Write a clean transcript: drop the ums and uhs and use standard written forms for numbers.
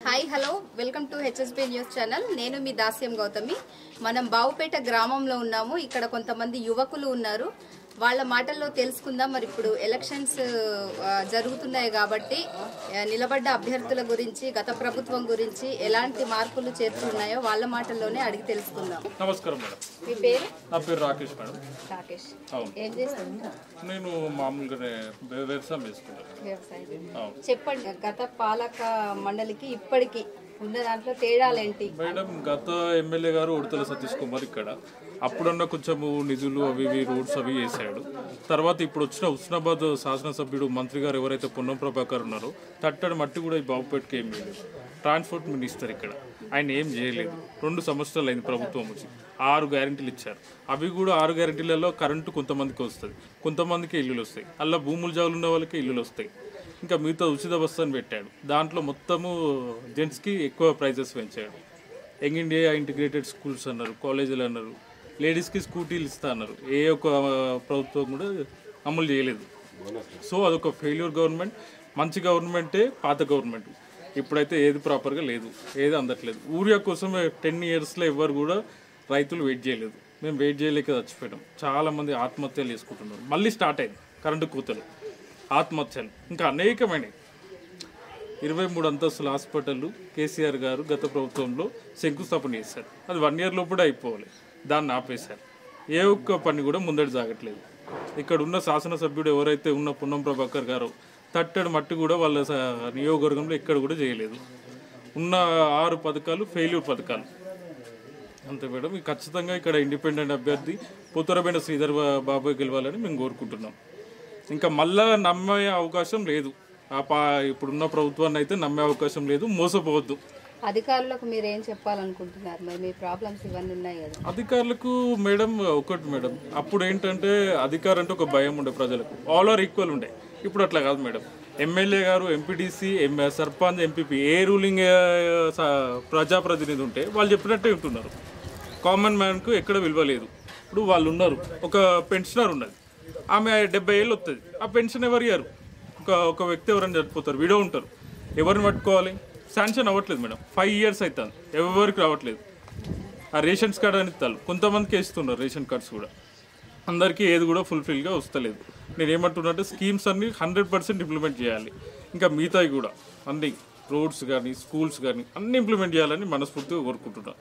Hi hello welcome to HSB news channel. నేను మీ దాస్యం గౌతమి. మనం బావుపేట గ్రామంలో ఉన్నాము. ఇక్కడ కొంతమంది యువకులు ఉన్నారు. వాళ్ళ మాటల్లో తెలుసుకుందాం. మరి ఇప్పుడు ఎలక్షన్స్ జరుగుతున్నాయి కాబట్టి నిలబడ్డ అభ్యర్థుల గురించి, గత ప్రభుత్వం గురించి ఎలాంటి మార్పులు చేర్చున్నాయో వాళ్ళ మాటల్లోనే అడిగి తెలుసుకుందాం. నమస్కారం మేడం. మీ పేరు? నా పేరు రాకేష్ మేడం. రాకేష్, ఏం చేస్తున్నారు? నేను మామూలుగానే వ్యవసాయం చేసుకుంటాను. చెప్పండి, గత పాలక మండలికి ఇప్పటికి ఉన్న దాంట్లో తేడాలేంటి? మేడం, గత ఎమ్మెల్యే గారు ఉడతల సతీష్ కుమార్ ఇక్కడ అప్పుడన్నా కొంచెము నిధులు అవి రోడ్స్ అవి వేసాడు. తర్వాత ఇప్పుడు వచ్చిన హుస్నాబాద్ శాసనసభ్యుడు మంత్రి గారు ఎవరైతే పొన్నం ప్రభాకర్ ఉన్నారో తట్టడి మట్టి కూడా ఈ బాబుపేటకి ఏం లేదు. ట్రాన్స్పోర్ట్ మినిస్టర్ ఇక్కడ ఆయన ఏం చేయలేదు. 2 సంవత్సరాలు అయింది ప్రభుత్వం వచ్చి. 6 గ్యారెంటీలు ఇచ్చారు. అవి కూడా 6 గ్యారెంటీలలో కరెంటు కొంతమందికి వస్తుంది, కొంతమందికి ఇల్లులు వస్తాయి. అలా భూములు జాగులు ఉన్న వాళ్ళకి ఇల్లులు వస్తాయి. ఇంకా మిగతా ఉచిత బస్సు అని పెట్టాడు. దాంట్లో మొత్తము జెంట్స్కి ఎక్కువ ప్రైజెస్ పెంచాడు. యంగ్ ఇండియా ఇంటిగ్రేటెడ్ స్కూల్స్ అన్నారు, కాలేజీలు అన్నారు, లేడీస్కి స్కూటీలు ఇస్తా అన్నారు. ఏ ఒక్క ప్రభుత్వం కూడా అమలు చేయలేదు. సో అదొక ఫెయిల్యూర్ గవర్నమెంట్. మంచి గవర్నమెంటే పాత గవర్నమెంట్. ఇప్పుడైతే ఏది ప్రాపర్గా లేదు, ఏది అందట్లేదు. ఊరియా కోసం 10 ఇయర్స్లో ఎవరు కూడా రైతులు వెయిట్ చేయలేదు. మేము వెయిట్ చేయలేక చచ్చిపోయాం. చాలామంది ఆత్మహత్యలు చేసుకుంటున్నారు. మళ్ళీ స్టార్ట్ అయింది కరెంటు కోతలు, ఆత్మహత్యలు, ఇంకా అనేకమైనవి. 23 అంతస్తుల హాస్పిటల్ కేసీఆర్ గారు గత ప్రభుత్వంలో శంకుస్థాపన చేశారు. అది 1 ఇయర్ లోపల అయిపోవాలి. దాన్ని ఆపేశారు. ఏ ఒక్క పని కూడా ముందడి సాగట్లేదు. ఇక్కడ ఉన్న శాసనసభ్యుడు ఎవరైతే ఉన్న పొన్నం ప్రభాకర్ గారు తట్టడి మట్టి కూడా వాళ్ళ నియోజకవర్గంలో ఎక్కడ కూడా చేయలేదు. ఉన్న 6 పథకాలు ఫెయిల్యూర్ పథకాలు అంతే మేడం. ఖచ్చితంగా ఇక్కడ ఇండిపెండెంట్ అభ్యర్థి పుత్తరబెండ శ్రీధర్ బాబు గెలవాలని మేము కోరుకుంటున్నాం. ఇంకా మళ్ళా నమ్మే అవకాశం లేదు. ఇప్పుడున్న ప్రభుత్వాన్ని అయితే నమ్మే అవకాశం లేదు. మోసపోవద్దు. అధికారులకు మీరు ఏం చెప్పాలనుకుంటున్నారు? మరి మీ ప్రాబ్లమ్స్ ఇవన్నీ ఉన్నాయి కదా. అధికారులకు మేడం ఒకటి మేడం, అప్పుడు ఏంటంటే అధికారం అంటే ఒక భయం ఉండే ప్రజలకు. ఆల్ ఆర్ ఈక్వల్ ఉండే. ఇప్పుడు అట్లా కాదు మేడం. ఎమ్మెల్యే గారు, ఎంపీటీసీ, సర్పంచ్, ఎంపీపీ ఏ రూలింగ్ ప్రజాప్రతినిధి ఉంటే వాళ్ళు చెప్పినట్టే ఉంటున్నారు. కామన్ మ్యాన్కు ఎక్కడ విలువ లేదు. ఇప్పుడు వాళ్ళు ఉన్నారు, ఒక పెన్షనర్ ఉన్నది, ఆమె 70 ఏళ్ళు వస్తుంది. ఆ పెన్షన్ ఎవరు ఇయ్యారు? ఒక వ్యక్తి ఎవరైనా చనిపోతారు, విడో ఉంటారు, ఎవరిని పట్టుకోవాలి? శాంక్షన్ అవ్వట్లేదు మేడం. 5 ఇయర్స్ అవుతుంది, ఎవరికి రావట్లేదు. ఆ రేషన్స్ కార్డ్ అని ఇస్తారు, కొంతమందికి వేస్తున్నారు రేషన్ కార్డ్స్ కూడా. అందరికీ ఏది కూడా ఫుల్ఫిల్గా వస్తలేదు. నేను ఏమంటున్నా స్కీమ్స్ అన్నీ 100% ఇంప్లిమెంట్ చేయాలి. ఇంకా మిగతాయి కూడా అన్ని రోడ్స్ కానీ స్కూల్స్ కానీ అన్నీ ఇంప్లిమెంట్ చేయాలని మనస్ఫూర్తిగా కోరుకుంటున్నాను.